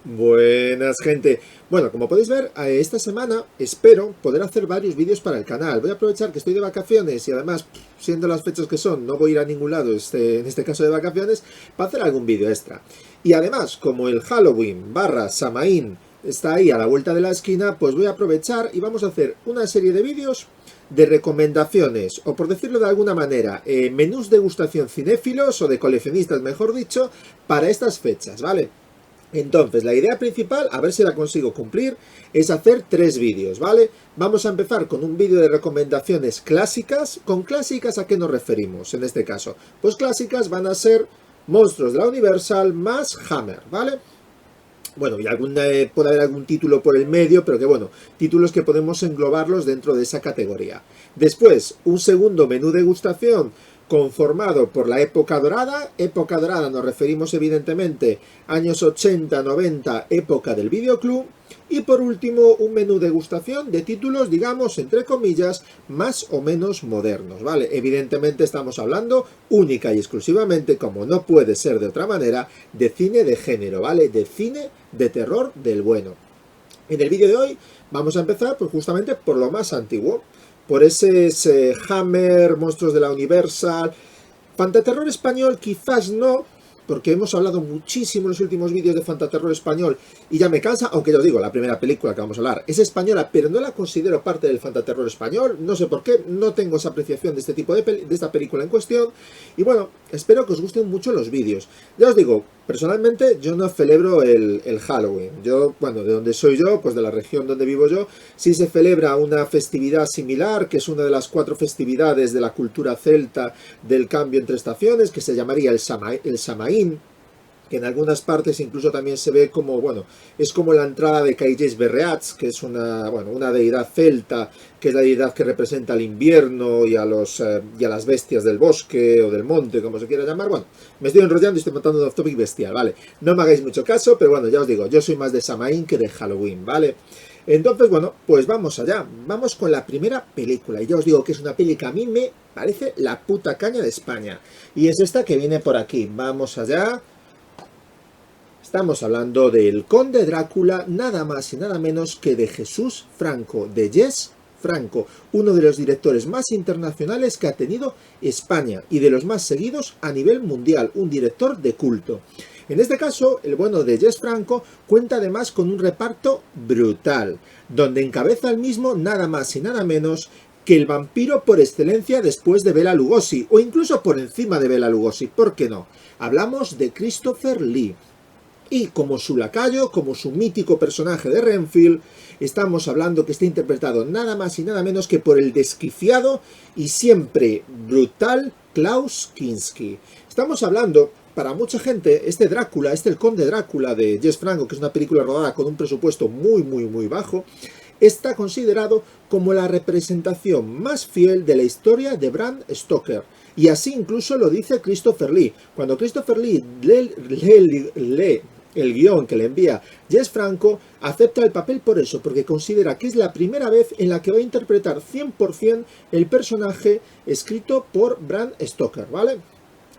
Buenas, gente. Bueno, como podéis ver, esta semana espero poder hacer varios vídeos para el canal. Voy a aprovechar que estoy de vacaciones y además, siendo las fechas que son, no voy a ir a ningún lado en este caso de vacaciones, para hacer algún vídeo extra. Y además, como el Halloween barra Samaín está ahí a la vuelta de la esquina, pues voy a aprovechar y vamos a hacer una serie de vídeos de recomendaciones, o por decirlo de alguna manera, menús de degustación cinéfilos o de coleccionistas, mejor dicho, para estas fechas, ¿vale? Entonces, la idea principal, a ver si la consigo cumplir, es hacer 3 vídeos, ¿vale? Vamos a empezar con un vídeo de recomendaciones clásicas. ¿Con clásicas a qué nos referimos en este caso? Pues clásicas van a ser Monstruos de la Universal más Hammer, ¿vale? Bueno, y puede haber algún título por el medio, pero que bueno, títulos que podemos englobarlos dentro de esa categoría. Después, un segundo menú degustación conformado por la época dorada. Época dorada nos referimos evidentemente años 80, 90, época del videoclub. Y por último, un menú degustación de títulos, digamos, entre comillas, más o menos modernos, ¿vale? Evidentemente estamos hablando única y exclusivamente, como no puede ser de otra manera, de cine de género, ¿vale? De cine de terror del bueno. En el vídeo de hoy vamos a empezar pues, justamente por lo más antiguo, por ese Hammer, Monstruos de la Universal. Fantaterror español quizás no, porque hemos hablado muchísimo en los últimos vídeos de Fantaterror español y ya me cansa, aunque ya os digo, la primera película que vamos a hablar es española, pero no la considero parte del Fantaterror español, no sé por qué, no tengo esa apreciación de este tipo de esta película en cuestión, y bueno, espero que os gusten mucho los vídeos. Ya os digo, personalmente yo no celebro el Halloween, bueno, de donde soy yo, pues de la región donde vivo yo, sí se celebra una festividad similar, que es una de las 4 festividades de la cultura celta del cambio entre estaciones, que se llamaría el Samaín, que en algunas partes incluso también se ve como, bueno, es como la entrada de Cailles Berreats, que es una deidad celta, que es la deidad que representa al invierno y a las bestias del bosque o del monte, como se quiera llamar. Bueno, me estoy enrollando y estoy montando un off topic bestial, ¿vale? No me hagáis mucho caso, pero bueno, ya os digo, yo soy más de Samaín que de Halloween, ¿vale? Entonces, bueno, pues vamos allá. Vamos con la primera película. Y ya os digo que es una peli que a mí me parece la puta caña de España. Y es esta que viene por aquí. Vamos allá. Estamos hablando del Conde Drácula, nada más y nada menos que de Jesús Franco, de Jess Franco, uno de los directores más internacionales que ha tenido España y de los más seguidos a nivel mundial, un director de culto. En este caso, el bueno de Jess Franco cuenta además con un reparto brutal, donde encabeza el mismo nada más y nada menos que el vampiro por excelencia después de Bela Lugosi, o incluso por encima de Bela Lugosi, ¿por qué no? Hablamos de Christopher Lee. Y como su lacayo, como su mítico personaje de Renfield, estamos hablando que está interpretado nada más y nada menos que por el desquiciado y siempre brutal Klaus Kinski. Estamos hablando, para mucha gente, el Conde Drácula de Jess Franco, que es una película rodada con un presupuesto muy bajo, está considerado como la representación más fiel de la historia de Bram Stoker. Y así incluso lo dice Christopher Lee. Cuando Christopher Lee lee el guión que le envía Jess Franco, acepta el papel por eso, porque considera que es la primera vez en la que va a interpretar 100% el personaje escrito por Bram Stoker, ¿vale?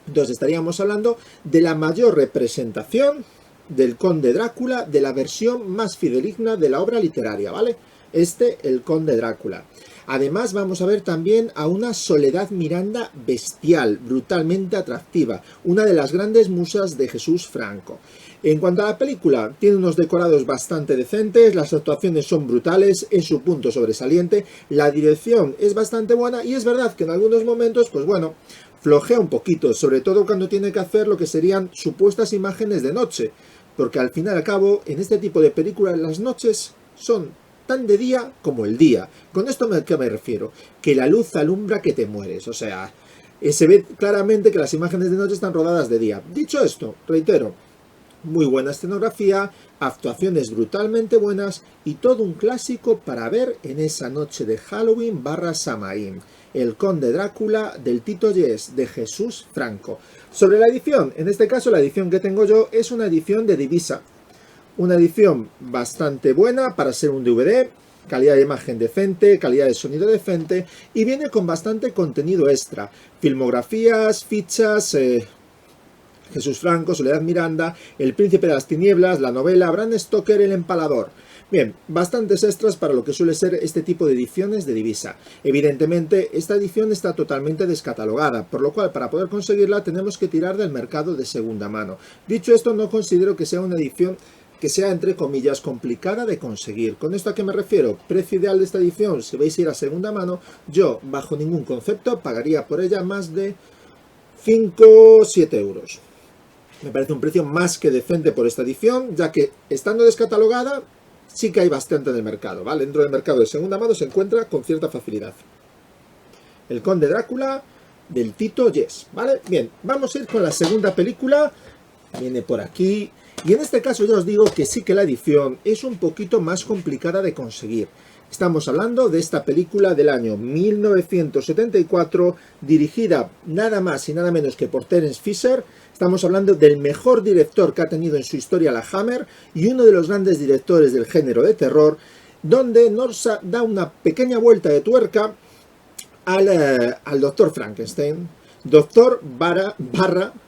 Entonces estaríamos hablando de la mayor representación del Conde Drácula, de la versión más fidedigna de la obra literaria, ¿vale? El Conde Drácula. Además vamos a ver también a una Soledad Miranda bestial, brutalmente atractiva, una de las grandes musas de Jesús Franco. En cuanto a la película, tiene unos decorados bastante decentes, las actuaciones son brutales, es su punto sobresaliente, la dirección es bastante buena y es verdad que en algunos momentos, pues bueno, flojea un poquito, sobre todo cuando tiene que hacer lo que serían supuestas imágenes de noche, porque al fin y al cabo, en este tipo de películas las noches son tan de día como el día. ¿Con esto a qué me refiero? Que la luz alumbra que te mueres, o sea, se ve claramente que las imágenes de noche están rodadas de día. Dicho esto, reitero, muy buena escenografía, actuaciones brutalmente buenas y todo un clásico para ver en esa noche de Halloween barra Samaín. El Conde Drácula del Tito Yes de Jesús Franco. Sobre la edición, en este caso la edición que tengo yo es una edición de Divisa. Una edición bastante buena para ser un DVD, calidad de imagen decente, calidad de sonido decente y viene con bastante contenido extra. Filmografías, fichas, Jesús Franco, Soledad Miranda, El Príncipe de las Tinieblas, la novela, Bram Stoker, El Empalador. Bien, bastantes extras para lo que suele ser este tipo de ediciones de Divisa. Evidentemente, esta edición está totalmente descatalogada, por lo cual para poder conseguirla tenemos que tirar del mercado de segunda mano. Dicho esto, no considero que sea una edición que sea, entre comillas, complicada de conseguir. ¿Con esto a qué me refiero? Precio ideal de esta edición, si vais a ir a segunda mano, yo, bajo ningún concepto, pagaría por ella más de 5 o 7 euros. Me parece un precio más que decente por esta edición, ya que, estando descatalogada, sí que hay bastante en el mercado, ¿vale? Dentro del mercado de segunda mano se encuentra con cierta facilidad. El Conde Drácula, del Tito Yes, ¿vale? Bien, vamos a ir con la segunda película. Viene por aquí. Y en este caso ya os digo que sí que la edición es un poquito más complicada de conseguir. Estamos hablando de esta película del año 1974, dirigida nada más y nada menos que por Terence Fisher. Estamos hablando del mejor director que ha tenido en su historia la Hammer y uno de los grandes directores del género de terror, donde nos da una pequeña vuelta de tuerca al Dr. Frankenstein. Doctor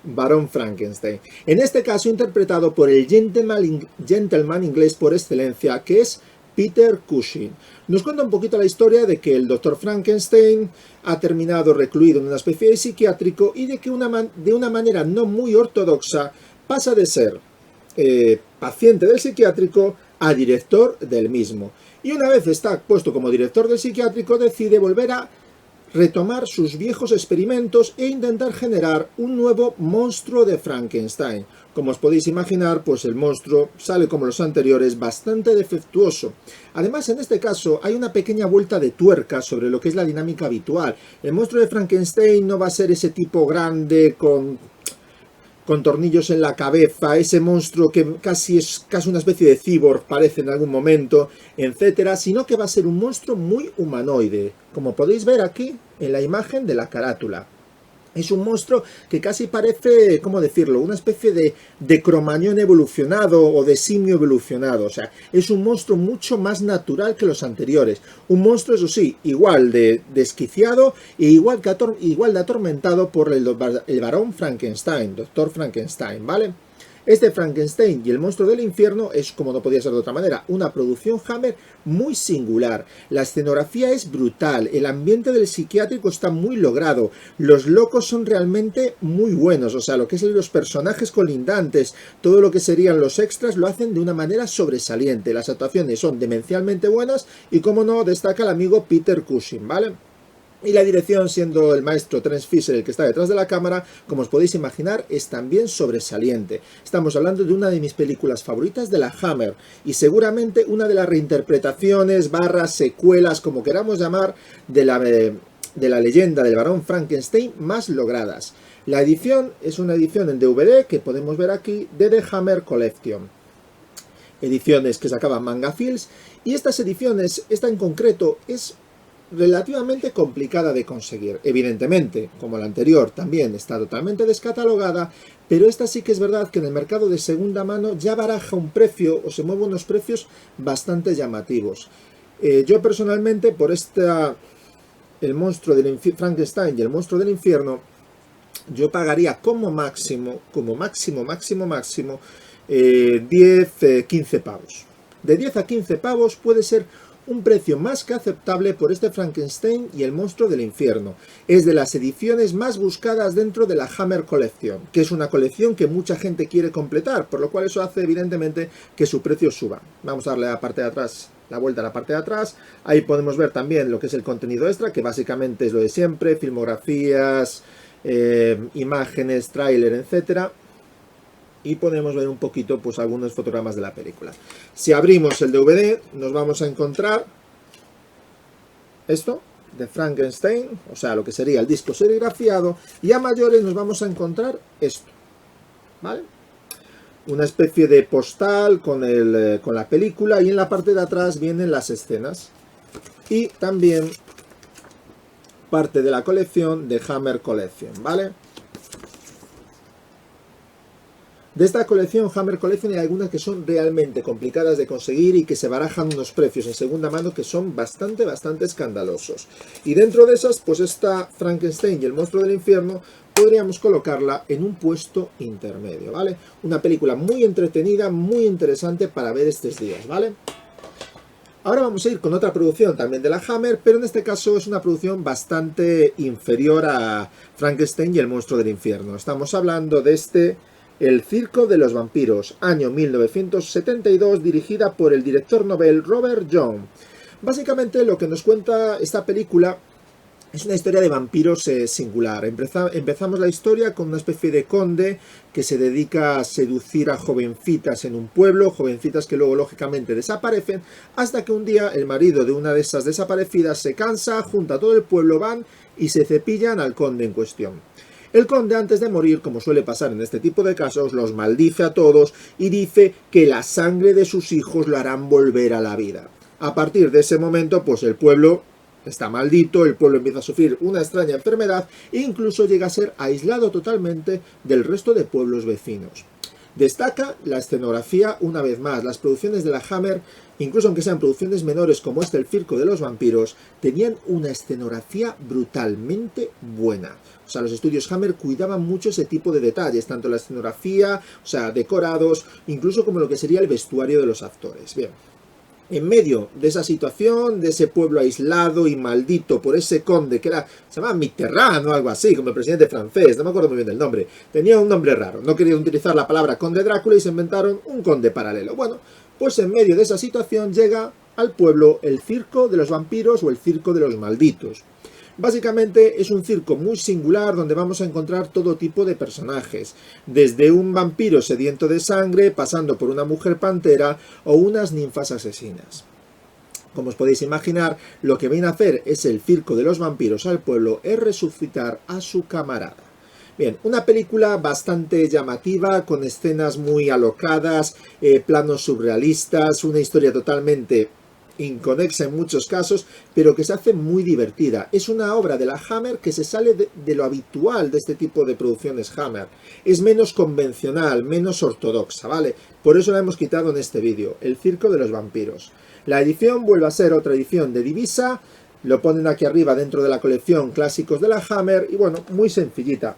Barón Frankenstein. En este caso interpretado por el gentleman inglés por excelencia, que es Peter Cushing. Nos cuenta un poquito la historia de que el Dr. Frankenstein ha terminado recluido en una especie de psiquiátrico y de que de una manera no muy ortodoxa pasa de ser paciente del psiquiátrico a director del mismo. Y una vez está puesto como director del psiquiátrico, decide volver a retomar sus viejos experimentos e intentar generar un nuevo monstruo de Frankenstein. Como os podéis imaginar, pues el monstruo sale como los anteriores, bastante defectuoso. Además, en este caso, hay una pequeña vuelta de tuerca sobre lo que es la dinámica habitual. El monstruo de Frankenstein no va a ser ese tipo grande con tornillos en la cabeza, ese monstruo que casi es una especie de cyborg, parece en algún momento, etcétera, sino que va a ser un monstruo muy humanoide, como podéis ver aquí en la imagen de la carátula. Es un monstruo que casi parece, ¿cómo decirlo?, una especie de cromañón evolucionado o de simio evolucionado. O sea, es un monstruo mucho más natural que los anteriores. Un monstruo, eso sí, igual de desquiciado e igual de atormentado por el Barón Frankenstein, Dr. Frankenstein, ¿vale? Este Frankenstein y el monstruo del infierno es, como no podía ser de otra manera, una producción Hammer muy singular. La escenografía es brutal, el ambiente del psiquiátrico está muy logrado, los locos son realmente muy buenos, o sea, lo que es los personajes colindantes, todo lo que serían los extras lo hacen de una manera sobresaliente. Las actuaciones son demencialmente buenas y, como no, destaca el amigo Peter Cushing, ¿vale? Y la dirección, siendo el maestro Terence Fisher el que está detrás de la cámara, como os podéis imaginar, es también sobresaliente. Estamos hablando de una de mis películas favoritas de la Hammer y seguramente una de las reinterpretaciones, secuelas, como queramos llamar, de la leyenda del Barón Frankenstein más logradas. La edición es una edición en DVD que podemos ver aquí de The Hammer Collection. Ediciones que sacaban Manga Films, y estas ediciones, esta en concreto, es relativamente complicada de conseguir. Evidentemente, como la anterior, también está totalmente descatalogada, pero esta sí que es verdad que en el mercado de segunda mano ya baraja un precio o se mueven unos precios bastante llamativos. Yo personalmente, por el monstruo del Frankenstein y el monstruo del infierno, yo pagaría como máximo 10, 15 pavos. De 10 a 15 pavos puede ser un precio más que aceptable por este Frankenstein y el monstruo del infierno. Es de las ediciones más buscadas dentro de la Hammer Collection, que es una colección que mucha gente quiere completar, por lo cual eso hace evidentemente que su precio suba. Vamos a darle a la parte de atrás, la vuelta a la parte de atrás. Ahí podemos ver también lo que es el contenido extra, que básicamente es lo de siempre: filmografías, imágenes, tráiler, etcétera. Y podemos ver un poquito, pues, algunos fotogramas de la película. Si abrimos el DVD, nos vamos a encontrar esto de Frankenstein, o sea, lo que sería el disco serigrafiado, y a mayores nos vamos a encontrar esto, ¿vale? Una especie de postal con la película, y en la parte de atrás vienen las escenas. Y también parte de la colección de Hammer Collection, ¿vale? De esta colección, Hammer Collection, hay algunas que son realmente complicadas de conseguir y que se barajan unos precios en segunda mano que son bastante escandalosos. Y dentro de esas, pues está Frankenstein y el monstruo del infierno, podríamos colocarla en un puesto intermedio, ¿vale? Una película muy entretenida, muy interesante para ver estos días, ¿vale? Ahora vamos a ir con otra producción también de la Hammer, pero en este caso es una producción bastante inferior a Frankenstein y el monstruo del infierno. Estamos hablando de El circo de los vampiros, año 1972, dirigida por el director novel Robert Young. Básicamente lo que nos cuenta esta película es una historia de vampiros singular. Empezamos la historia con una especie de conde que se dedica a seducir a jovencitas en un pueblo, jovencitas que luego lógicamente desaparecen, hasta que un día el marido de una de esas desaparecidas se cansa, junta a todo el pueblo, van y se cepillan al conde en cuestión. El conde, antes de morir, como suele pasar en este tipo de casos, los maldice a todos y dice que la sangre de sus hijos lo harán volver a la vida. A partir de ese momento, pues el pueblo está maldito, el pueblo empieza a sufrir una extraña enfermedad e incluso llega a ser aislado totalmente del resto de pueblos vecinos. Destaca la escenografía una vez más. Las producciones de la Hammer, incluso aunque sean producciones menores como El circo de los vampiros, tenían una escenografía brutalmente buena. O sea, los estudios Hammer cuidaban mucho ese tipo de detalles, tanto la escenografía, o sea, decorados, incluso como lo que sería el vestuario de los actores. Bien. En medio de esa situación, de ese pueblo aislado y maldito por ese conde que se llamaba Mitterrand o algo así, como el presidente francés, no me acuerdo muy bien del nombre, tenía un nombre raro, no querían utilizar la palabra conde Drácula y se inventaron un conde paralelo. Bueno, pues en medio de esa situación llega al pueblo el circo de los vampiros o el circo de los malditos. Básicamente es un circo muy singular donde vamos a encontrar todo tipo de personajes, desde un vampiro sediento de sangre, pasando por una mujer pantera o unas ninfas asesinas. Como os podéis imaginar, lo que viene a hacer es el circo de los vampiros al pueblo es resucitar a su camarada. Bien, una película bastante llamativa, con escenas muy alocadas, planos surrealistas, una historia totalmente inconexa en muchos casos, pero que se hace muy divertida. Es una obra de la Hammer que se sale de lo habitual de este tipo de producciones Hammer. Es menos convencional, menos ortodoxa, ¿vale? Por eso la hemos quitado en este vídeo, El circo de los vampiros. La edición vuelve a ser otra edición de divisa, lo ponen aquí arriba dentro de la colección clásicos de la Hammer, y bueno, muy sencillita.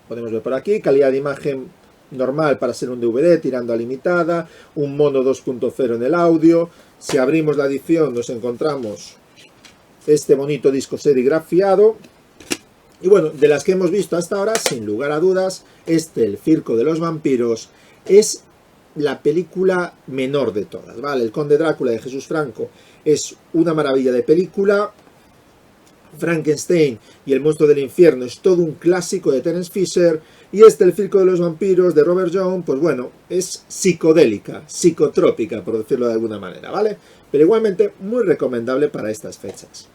Podemos ver por aquí, calidad de imagen normal para ser un DVD, tirando a limitada, un mono 2.0 en el audio. Si abrimos la edición nos encontramos este bonito disco serigrafiado. Y bueno, de las que hemos visto hasta ahora, sin lugar a dudas, El circo de los vampiros es la película menor de todas, ¿vale? El Conde Drácula de Jesús Franco es una maravilla de película. Frankenstein y el monstruo del infierno es todo un clásico de Terence Fisher, y El circo de los vampiros de Robert Young, pues bueno, es psicodélica, psicotrópica, por decirlo de alguna manera, ¿vale? Pero igualmente muy recomendable para estas fechas.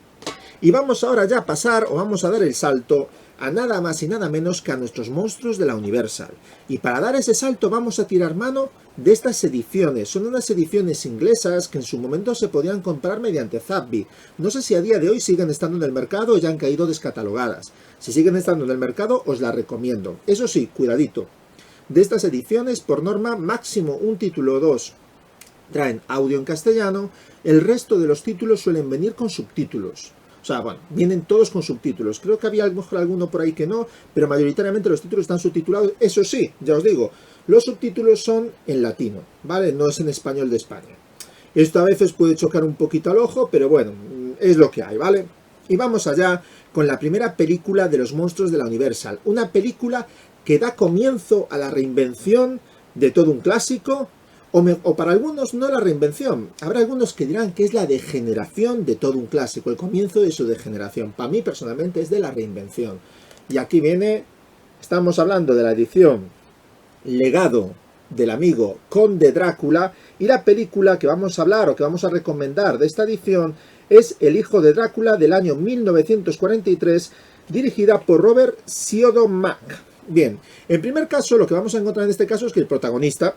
Y vamos ahora ya a pasar, o vamos a dar el salto, a nada más y nada menos que a nuestros monstruos de la Universal. Y para dar ese salto vamos a tirar mano de estas ediciones. Son unas ediciones inglesas que en su momento se podían comprar mediante Zapbi. No sé si a día de hoy siguen estando en el mercado o ya han caído descatalogadas. Si siguen estando en el mercado os las recomiendo. Eso sí, cuidadito. De estas ediciones, por norma, máximo un título o dos traen audio en castellano. El resto de los títulos suelen venir con subtítulos. O sea, bueno, vienen todos con subtítulos. Creo que había a lo mejor alguno por ahí que no, pero mayoritariamente los títulos están subtitulados. Eso sí, ya os digo, los subtítulos son en latino, ¿vale? No es en español de España. Esto a veces puede chocar un poquito al ojo, pero bueno, es lo que hay, ¿vale? Y vamos allá con la primera película de los monstruos de la Universal. Una película que da comienzo a la reinvención de todo un clásico, o para algunos no la reinvención. Habrá algunos que dirán que es la degeneración de todo un clásico, el comienzo de su degeneración. Para mí personalmente es de la reinvención. Y aquí viene, estamos hablando de la edición Legado del amigo Conde Drácula, y la película que vamos a hablar o que vamos a recomendar de esta edición es El hijo de Drácula del año 1943, dirigida por Robert Siodmak. Bien, en primer caso lo que vamos a encontrar en este caso es que el protagonista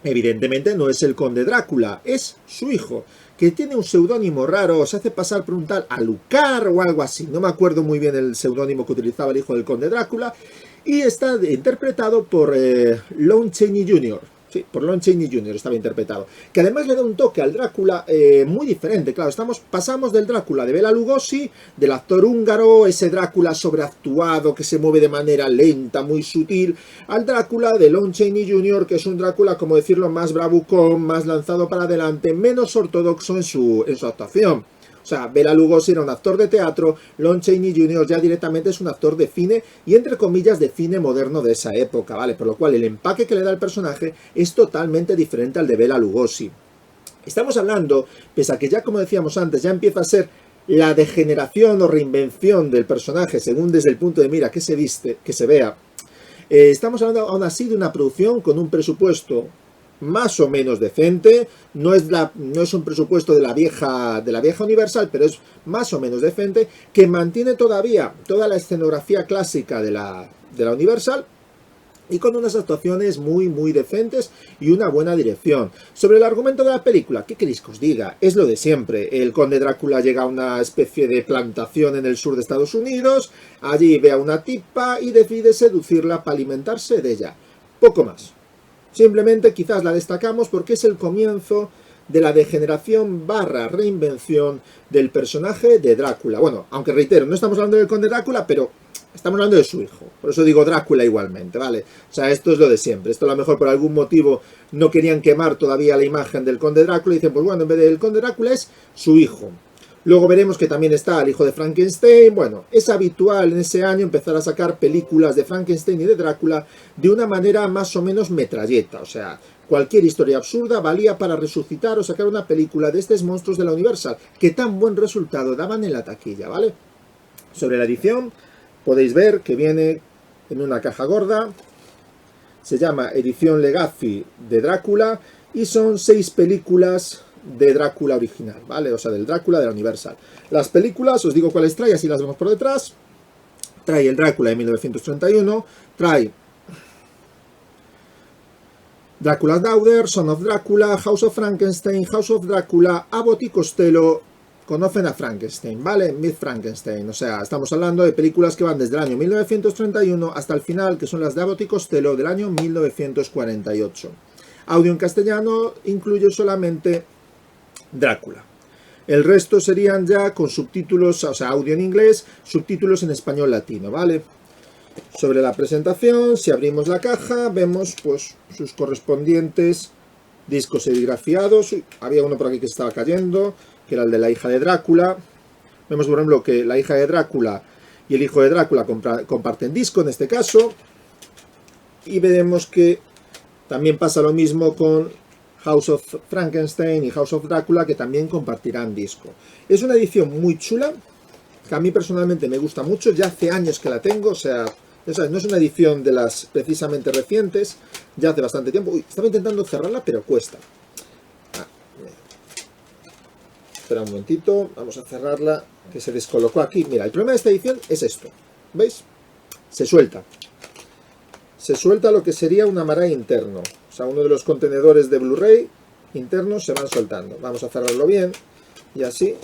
evidentemente no es el Conde Drácula, es su hijo, que tiene un seudónimo raro, se hace pasar por un tal Alucard o algo así, no me acuerdo muy bien el seudónimo que utilizaba el hijo del Conde Drácula, y está interpretado por Lon Chaney Jr. Sí, por Lon Chaney Jr. estaba interpretado. Que además le da un toque al Drácula muy diferente. Claro, pasamos del Drácula de Bela Lugosi, del actor húngaro, ese Drácula sobreactuado que se mueve de manera lenta, muy sutil, al Drácula de Lon Chaney Jr., que es un Drácula, como decirlo, más bravucón, más lanzado para adelante, menos ortodoxo en su actuación. O sea, Bela Lugosi era un actor de teatro, Lon Chaney Jr. ya directamente es un actor de cine y entre comillas de cine moderno de esa época, ¿vale? Por lo cual el empaque que le da el personaje es totalmente diferente al de Bela Lugosi. Estamos hablando, pese a que ya como decíamos antes, ya empieza a ser la degeneración o reinvención del personaje según desde el punto de mira que se vea. Estamos hablando aún así de una producción con un presupuesto más o menos decente, no es un presupuesto de la vieja Universal, pero es más o menos decente, que mantiene todavía toda la escenografía clásica de la Universal y con unas actuaciones muy muy decentes y una buena dirección. Sobre el argumento de la película, ¿qué queréis que os diga? Es lo de siempre. El conde Drácula llega a una especie de plantación en el sur de Estados Unidos, allí ve a una tipa y decide seducirla para alimentarse de ella. Poco más. Simplemente quizás la destacamos porque es el comienzo de la degeneración / reinvención del personaje de Drácula. Bueno, aunque reitero, no estamos hablando del conde Drácula, pero estamos hablando de su hijo. Por eso digo Drácula igualmente, ¿vale? O sea, esto es lo de siempre. Esto a lo mejor por algún motivo no querían quemar todavía la imagen del conde Drácula y dicen, pues bueno, en vez del conde Drácula es su hijo. Luego veremos que también está el hijo de Frankenstein. Bueno, es habitual en ese año empezar a sacar películas de Frankenstein y de Drácula de una manera más o menos metralleta. O sea, cualquier historia absurda valía para resucitar o sacar una película de estos monstruos de la Universal, que tan buen resultado daban en la taquilla, ¿vale? Sobre la edición, podéis ver que viene en una caja gorda. Se llama Edición Legacy de Drácula y son 6 películas de Drácula original, ¿vale? O sea, del Drácula de la Universal. Las películas, os digo cuáles trae, así las vemos por detrás. Trae el Drácula de 1931, trae Drácula's Daughter, Son of Drácula, House of Frankenstein, House of Drácula, Abbott y Costello conocen a Frankenstein, ¿vale? Meet Frankenstein, o sea, estamos hablando de películas que van desde el año 1931 hasta el final, que son las de Abbott y Costello del año 1948. Audio en castellano incluye solamente Drácula. El resto serían ya con subtítulos, o sea, audio en inglés, subtítulos en español latino, ¿vale? Sobre la presentación, si abrimos la caja, vemos pues sus correspondientes discos serigrafiados. Había uno por aquí que estaba cayendo, que era el de la hija de Drácula. Vemos, por ejemplo, que la hija de Drácula y el hijo de Drácula comparten disco en este caso. Y veremos que también pasa lo mismo con House of Frankenstein y House of Drácula, que también compartirán disco. Es una edición muy chula, que a mí personalmente me gusta mucho, ya hace años que la tengo, o sea, no es una edición de las precisamente recientes, ya hace bastante tiempo. Uy, estaba intentando cerrarla, pero cuesta. Espera un momentito, vamos a cerrarla, que se descolocó aquí. Mira, el problema de esta edición es esto, ¿veis? Se suelta lo que sería un amaray interno. O sea, uno de los contenedores de Blu-ray internos se van soltando. Vamos a cerrarlo bien y así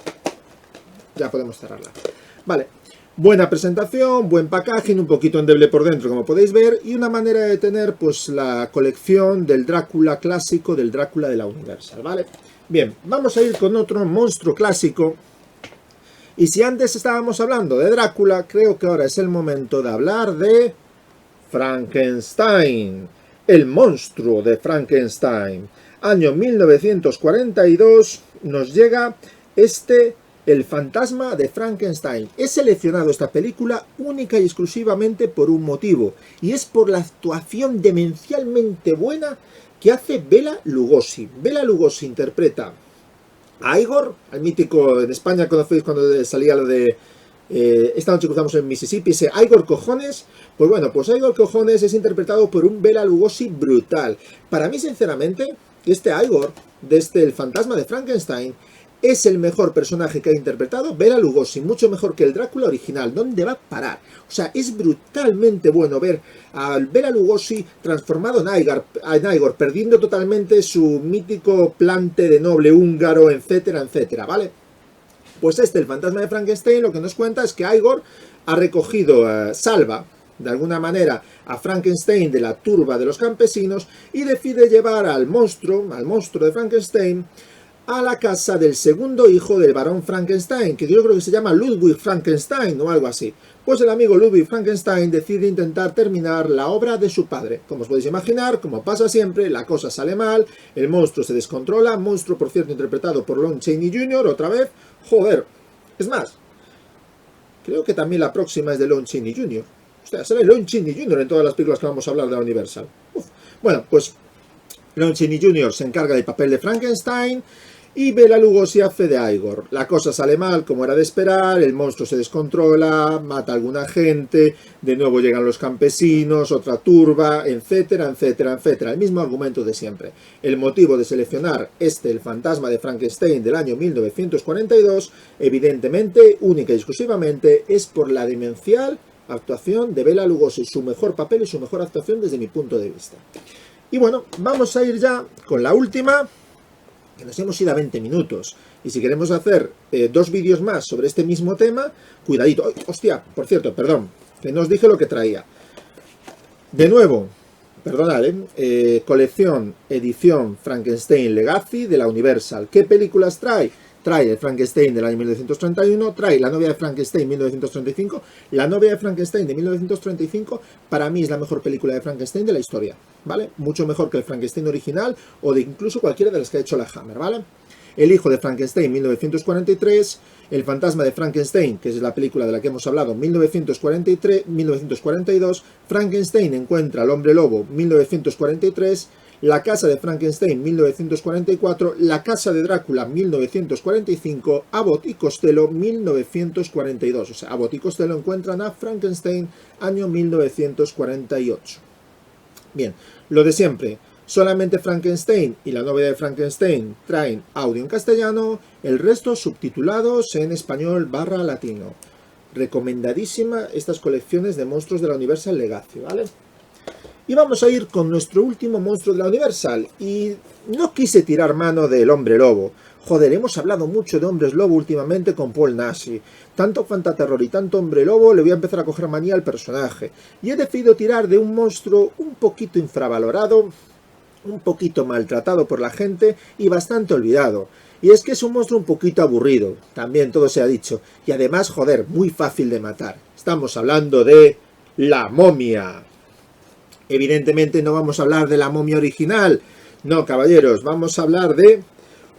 ya podemos cerrarla. Vale, buena presentación, buen packaging, un poquito endeble por dentro como podéis ver y una manera de tener pues la colección del Drácula clásico, del Drácula de la Universal, ¿vale? Bien, vamos a ir con otro monstruo clásico. Y si antes estábamos hablando de Drácula, creo que ahora es el momento de hablar de Frankenstein, el monstruo de Frankenstein. Año 1942 nos llega El fantasma de Frankenstein. He seleccionado esta película única y exclusivamente por un motivo, y es por la actuación demencialmente buena que hace Bela Lugosi. Bela Lugosi interpreta a Igor, al mítico, en España conocéis cuando salía lo de esta noche cruzamos en Mississippi, ese Igor Cojones. Pues bueno, pues Igor Cojones es interpretado por un Bela Lugosi brutal. Para mí, sinceramente, este Igor, El fantasma de Frankenstein, es el mejor personaje que ha interpretado Bela Lugosi, mucho mejor que el Drácula original. ¿Dónde va a parar? O sea, es brutalmente bueno ver al Bela Lugosi transformado en Igor, perdiendo totalmente su mítico plante de noble húngaro, etcétera, etcétera, ¿vale? Pues el fantasma de Frankenstein, lo que nos cuenta es que Igor ha recogido, salva de alguna manera a Frankenstein de la turba de los campesinos y decide llevar al monstruo de Frankenstein, a la casa del segundo hijo del barón Frankenstein, que yo creo que se llama Ludwig Frankenstein o algo así. Pues el amigo Ludwig Frankenstein decide intentar terminar la obra de su padre. Como os podéis imaginar, como pasa siempre, la cosa sale mal, el monstruo se descontrola, monstruo por cierto interpretado por Lon Chaney Jr. otra vez. Joder, es más, creo que también la próxima es de Lon Chaney Jr. O sea, sale Lon Chaney Jr. en todas las películas que vamos a hablar de la Universal. Uf. Bueno, pues Lon Chaney Jr. se encarga del papel de Frankenstein y Bela Lugosi hace de Igor. La cosa sale mal, como era de esperar, el monstruo se descontrola, mata a alguna gente, de nuevo llegan los campesinos, otra turba, etcétera, etcétera, etcétera. El mismo argumento de siempre. El motivo de seleccionar el fantasma de Frankenstein del año 1942, evidentemente, única y exclusivamente, es por la demencial actuación de Bela Lugosi, su mejor papel y su mejor actuación desde mi punto de vista. Y bueno, vamos a ir ya con la última, que nos hemos ido a 20 minutos. Y si queremos hacer 2 vídeos más sobre este mismo tema, cuidadito. ¡Ay, hostia! Por cierto, perdón, que no os dije lo que traía. De nuevo, perdonad, colección, edición Frankenstein Legacy de la Universal. ¿Qué películas trae? Trae el Frankenstein del año 1931, trae La novia de Frankenstein 1935. La novia de Frankenstein de 1935 para mí es la mejor película de Frankenstein de la historia, ¿vale? Mucho mejor que el Frankenstein original o de incluso cualquiera de las que ha hecho la Hammer, ¿vale? El hijo de Frankenstein 1943, El fantasma de Frankenstein, que es la película de la que hemos hablado, 1942, Frankenstein encuentra al hombre lobo 1943, La casa de Frankenstein 1944, La casa de Drácula 1945, Abbott y Costello 1942. O sea, Abbott y Costello encuentran a Frankenstein año 1948. Bien, lo de siempre. Solamente Frankenstein y La novia de Frankenstein traen audio en castellano, el resto subtitulados en español / latino. Recomendadísima estas colecciones de monstruos de la Universal Legacy, ¿vale? Y vamos a ir con nuestro último monstruo de la Universal. Y no quise tirar mano del hombre lobo. Joder, hemos hablado mucho de hombres lobo últimamente con Paul Naschy. Tanto fantaterror y tanto hombre lobo, le voy a empezar a coger manía al personaje. Y he decidido tirar de un monstruo un poquito infravalorado, un poquito maltratado por la gente y bastante olvidado. Y es que es un monstruo un poquito aburrido, también todo se ha dicho. Y además, joder, muy fácil de matar. Estamos hablando de la momia. Evidentemente no vamos a hablar de la momia original. No, caballeros, vamos a hablar de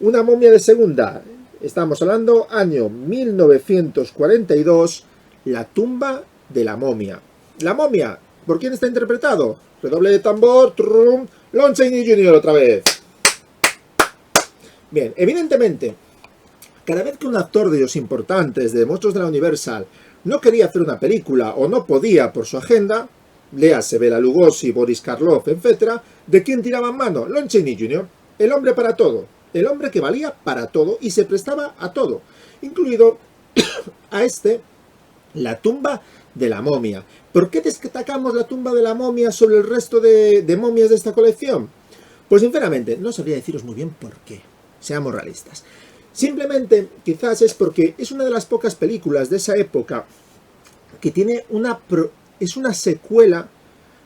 una momia de segunda. Estamos hablando año 1942, La tumba de la momia. La momia, ¿por quién está interpretado? Redoble de tambor, trum, Lon Chaney Jr. otra vez. Bien, evidentemente, cada vez que un actor de los importantes de monstruos de la Universal no quería hacer una película o no podía por su agenda, léase Bela Lugosi, Boris Karloff, etc., ¿de quién tiraban mano? Lon Chaney Jr., el hombre para todo, el hombre que valía para todo y se prestaba a todo, incluido a la tumba de la momia. ¿Por qué destacamos la tumba de la momia sobre el resto de momias de esta colección? Pues sinceramente, no sabría deciros muy bien por qué, seamos realistas. Simplemente, quizás es porque es una de las pocas películas de esa época que tiene es una secuela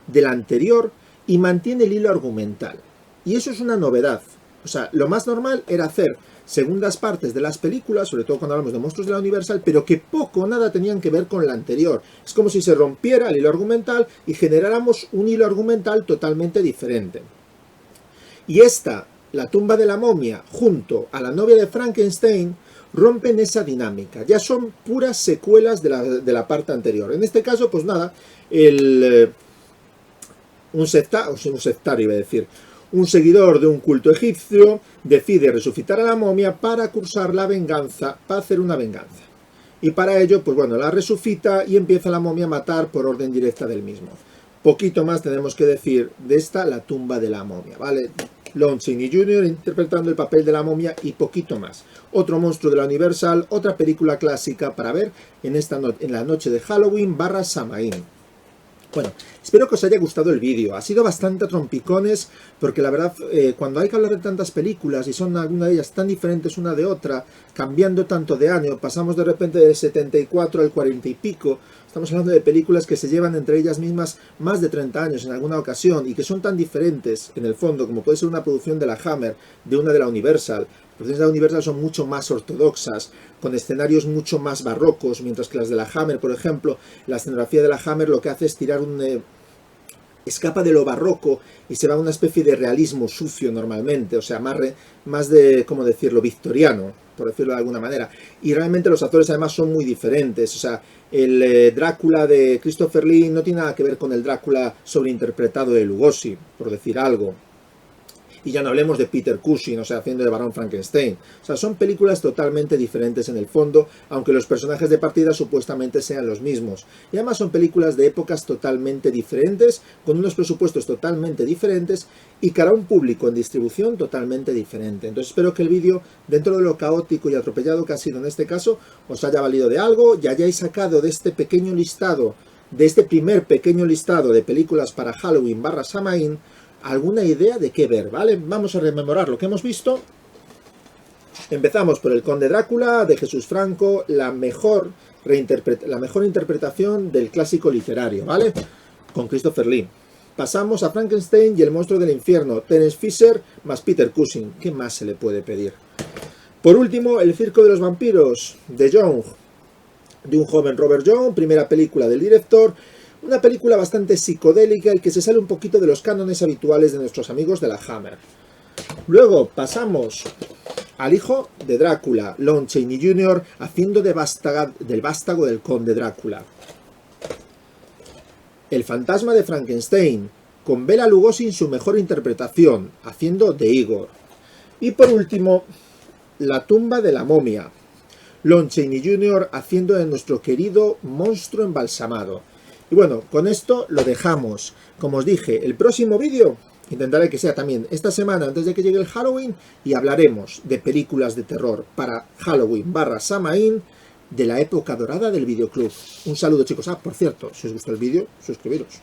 de la anterior y mantiene el hilo argumental. Y eso es una novedad. O sea, lo más normal era hacer segundas partes de las películas, sobre todo cuando hablamos de monstruos de la Universal, pero que poco o nada tenían que ver con la anterior. Es como si se rompiera el hilo argumental y generáramos un hilo argumental totalmente diferente. Y La tumba de la momia, junto a La novia de Frankenstein, rompen esa dinámica. Ya son puras secuelas de la parte anterior. En este caso, pues nada, un sectario, iba a decir, un seguidor de un culto egipcio decide resucitar a la momia para cursar la venganza, para hacer una venganza. Y para ello, pues bueno, la resucita y empieza la momia a matar por orden directa del mismo. Poquito más tenemos que decir de La tumba de la momia, ¿vale? Lon Chaney Jr. interpretando el papel de la momia y poquito más. Otro monstruo de la Universal, otra película clásica para ver en la noche de Halloween / Samhain. Bueno, espero que os haya gustado el vídeo. Ha sido bastante a trompicones, porque la verdad, cuando hay que hablar de tantas películas, y son algunas de ellas tan diferentes una de otra, cambiando tanto de año, pasamos de repente del 74 al 40 y pico, estamos hablando de películas que se llevan entre ellas mismas más de 30 años en alguna ocasión, y que son tan diferentes, en el fondo, como puede ser una producción de la Hammer, de una de la Universal. Las producciones de la Universal son mucho más ortodoxas, con escenarios mucho más barrocos, mientras que las de la Hammer, por ejemplo, la escenografía de la Hammer lo que hace es tirar escapa de lo barroco y se va a una especie de realismo sucio normalmente, o sea, más de, ¿cómo decirlo?, victoriano, por decirlo de alguna manera. Y realmente los actores además son muy diferentes, o sea, el Drácula de Christopher Lee no tiene nada que ver con el Drácula sobreinterpretado de Lugosi, por decir algo. Y ya no hablemos de Peter Cushing, o sea, haciendo de Barón Frankenstein. O sea, son películas totalmente diferentes en el fondo, aunque los personajes de partida supuestamente sean los mismos. Y además son películas de épocas totalmente diferentes, con unos presupuestos totalmente diferentes y cara a un público en distribución totalmente diferente. Entonces espero que el vídeo, dentro de lo caótico y atropellado que ha sido en este caso, os haya valido de algo y hayáis sacado de este pequeño listado, de este primer pequeño listado de películas para Halloween / Samhain, alguna idea de qué ver, ¿vale? Vamos a rememorar lo que hemos visto. Empezamos por El Conde Drácula, de Jesús Franco, la mejor interpretación del clásico literario, ¿vale? Con Christopher Lee. Pasamos a Frankenstein y el monstruo del infierno, Terence Fisher más Peter Cushing. ¿Qué más se le puede pedir? Por último, El circo de los vampiros, de Young, de un joven Robert Young, primera película del director. Una película bastante psicodélica y que se sale un poquito de los cánones habituales de nuestros amigos de la Hammer. Luego pasamos al hijo de Drácula, Lon Chaney Jr., haciendo del vástago del conde Drácula. El fantasma de Frankenstein, con Bela Lugosi en su mejor interpretación, haciendo de Igor. Y por último, La tumba de la momia, Lon Chaney Jr. haciendo de nuestro querido monstruo embalsamado. Y bueno, con esto lo dejamos. Como os dije, el próximo vídeo intentaré que sea también esta semana antes de que llegue el Halloween y hablaremos de películas de terror para Halloween / Samhain de la época dorada del videoclub. Un saludo, chicos. Por cierto, si os gustó el vídeo, suscribiros.